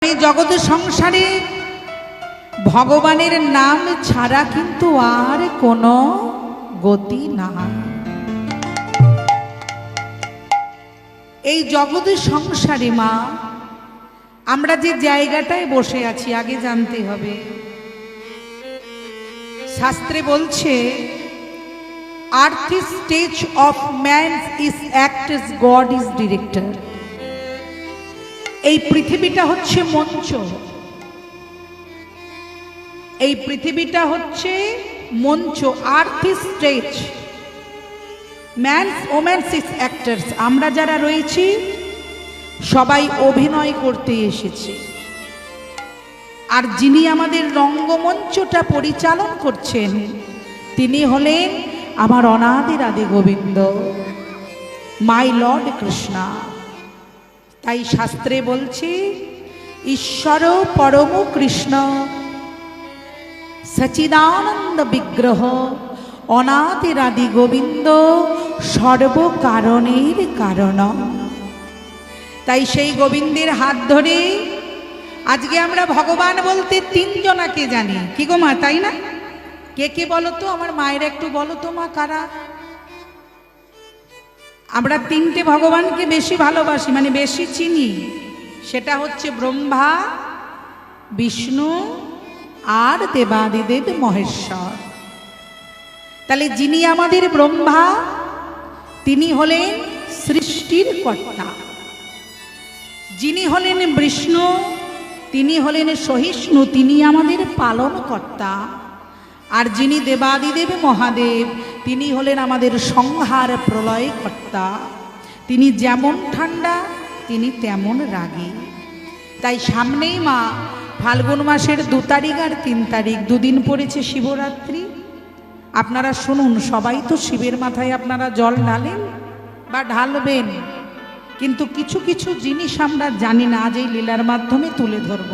এই জগৎ সংসারে ভগবানের নাম ছাড়া কিন্তু আর কোনো গতি নাই। এই জগৎ সংসারে মা আমরা যে জায়গাটায় বসে আছি আগে জানতে হবে। শাস্ত্রে বলছে earth stage of man is act as God is director. এই পৃথিবীটা হচ্ছে মঞ্চ, এই পৃথিবীটা হচ্ছে মঞ্চ, earth stage, man's woman's is actors. আমরা যারা রয়েছি সবাই অভিনয় করতে এসেছি, আর যিনি আমাদের রঙ্গমঞ্চটা পরিচালন করছেন তিনি হলেন আমার অনাদি রাধে গোবিন্দ, মাই লর্ড কৃষ্ণা। তাই শাস্ত্রে বলছি ঈশ্বর পরম কৃষ্ণ সচিদানন্দ বিগ্রহ অনাদি রাধে গোবিন্দ সর্বকারণের কারণ। তাই সেই গোবিন্দের হাত ধরে আজকে আমরা ভগবান বলতে তিনজনাকে জানি। কি গো মা, তাই না? কে কে বলো তো, আমার মায়ের একটু বলো তো মা, কারা? আমরা তিনটে ভগবানকে বেশি ভালোবাসি, মানে বেশি চিনি। সেটা হচ্ছে ব্রহ্মা, বিষ্ণু আর দেবাদিদেব মহেশ্বর। তাহলে যিনি আমাদের ব্রহ্মা তিনি হলেন সৃষ্টির কর্তা, যিনি হলেন বিষ্ণু তিনি হলেন সহিষ্ণু, তিনি আমাদের পালন কর্তা, আর যিনি দেবাদিদেব মহাদেব তিনি হলেন আমাদের সংহার প্রলয় কর্তা। তিনি যেমন ঠান্ডা তিনি তেমন রাগী। তাই সামনেই মা ফাল্গুন মাসের 2 তারিখ আর 3 তারিখ দুদিন পড়েছে শিবরাত্রি। আপনারা শুনুন, সবাই তো শিবের মাথায় আপনারা জল ঢালেন বা ঢালবেন, কিন্তু কিছু কিছু জিনিস আমরা জানি না, আজ এই লীলার মাধ্যমে তুলে ধরব।